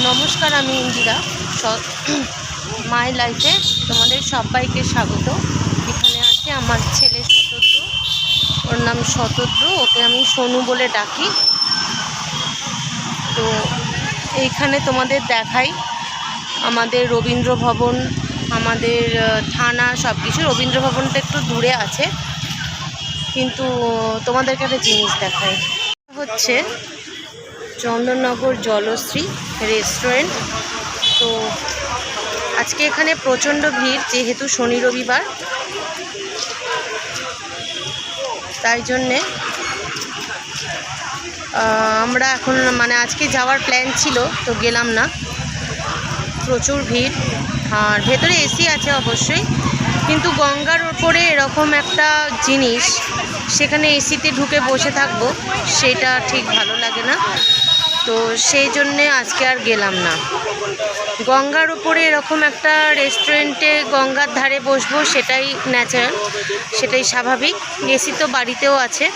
নমস্কার, আমি ইন্দিরা। মাই লাইফে তোমাদের সবাইকে স্বাগত। এখানে আছে আমার ছেলে শতদ্রু, ওর নাম শতদ্রু, ওকে আমি সোনু বলে ডাকি। তো এইখানে তোমাদের দেখাই আমাদের রবীন্দ্র ভবন, আমাদের থানা, সব কিছু। রবীন্দ্র ভবনটা একটু দূরে আছে, কিন্তু তোমাদেরকে একটা জিনিস দেখাই। হচ্ছে চন্দননগর জলশ্রী রেস্টুরেন্ট। তো আজকে এখানে প্রচণ্ড ভিড়, যেহেতু শনি রবিবার, তাই জন্যে আমরা এখন আজকে যাওয়ার প্ল্যান ছিল, তো গেলাম না। প্রচুর ভিড়, আর ভেতরে এসি আছে অবশ্যই, কিন্তু গঙ্গার ওপরে এরকম একটা জিনিস, সেখানে এসিতে ঢুকে বসে থাকবো, সেটা ঠিক ভালো লাগে না। তো সেই জন্যে আজকে আর গেলাম না। গঙ্গার উপরে এরকম একটা রেস্টুরেন্টে গঙ্গার ধারে বসবো, সেটাই ন্যাচারাল, সেটাই স্বাভাবিক। এসি তো বাড়িতেও আছে,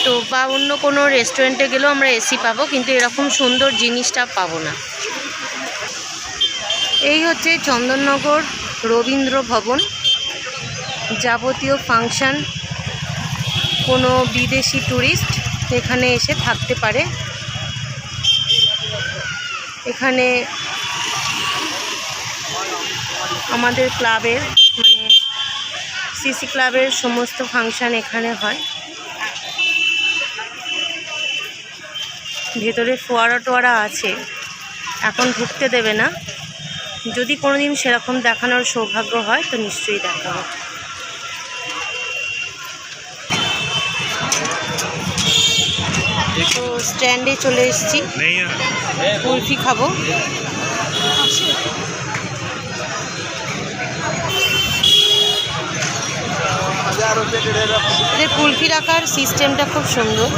তো বা অন্য কোনো রেস্টুরেন্টে গেলেও আমরা এসি পাবো, কিন্তু এরকম সুন্দর জিনিসটা পাবো না। এই হচ্ছে চন্দননগর রবীন্দ্র ভবন। যাবতীয় ফাংশন, কোনো বিদেশি ট্যুরিস্ট এখানে এসে থাকতে পারে। এখানে আমাদের ক্লাবের সিসি ক্লাবের সমস্ত ফাংশন এখানে হয়। ভেতরে ফোয়ারা টোয়ারা আছে, এখন ঢুকতে দেবে না। যদি কোনোদিন সেরকম দেখানোর সৌভাগ্য হয় তো নিশ্চয়ই দেখাবো। তো স্ট্যান্ডে চলে এসেছি, কুলফি খাবো। এদের কুলফি রাখার সিস্টেমটা খুব সুন্দর।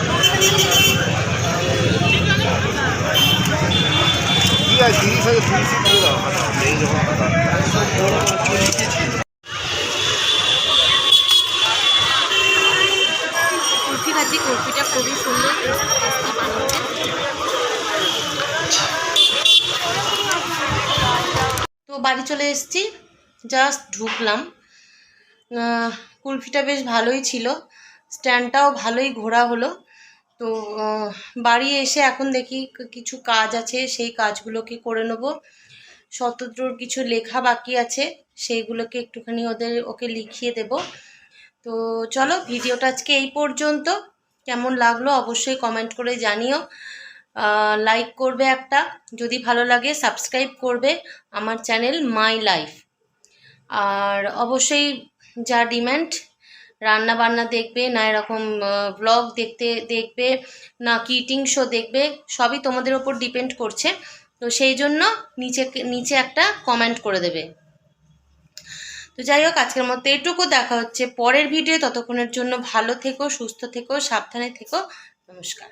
কুলফি খাচ্ছি, কুলফিটা খুবই সুন্দর, টেস্টি বানিয়েছে। তো বাড়ি চলে এসেছি, জাস্ট ঢুকলাম। কুলফিটা বেশ ভালোই ছিল, স্ট্যান্ডটাও ভালোই ঘোরা হলো। তো বাড়ি এসে এখন দেখি কিছু কাজ আছে, সেই কাজগুলোকে করে নেব। শতদ্রুর কিছু লেখা বাকি আছে, সেইগুলোকে একটুখানি ওকে লিখিয়ে দেব। তো চলো, ভিডিওটা আজকে এই পর্যন্ত। কেমন লাগলো অবশ্যই কমেন্ট করে জানিও। লাইক করবে একটা, যদি ভালো লাগে সাবস্ক্রাইব করবে আমার চ্যানেল মাই লাইফ। আর অবশ্যই যা ডিম্যান্ড, রান্না বান্না দেখবে না, এরকম ব্লগ দেখবে না, কিটিং শো দেখবে, সবই তোমাদের ওপর ডিপেন্ড করছে। তো সেই জন্য নিচে একটা কমেন্ট করে দেবে। তো যাই হোক, আজকের মতো এটুকু। দেখা হচ্ছে পরের ভিডিও। ততক্ষণের জন্য ভালো থেকো, সুস্থ থেকো, সাবধানে থেকো। নমস্কার।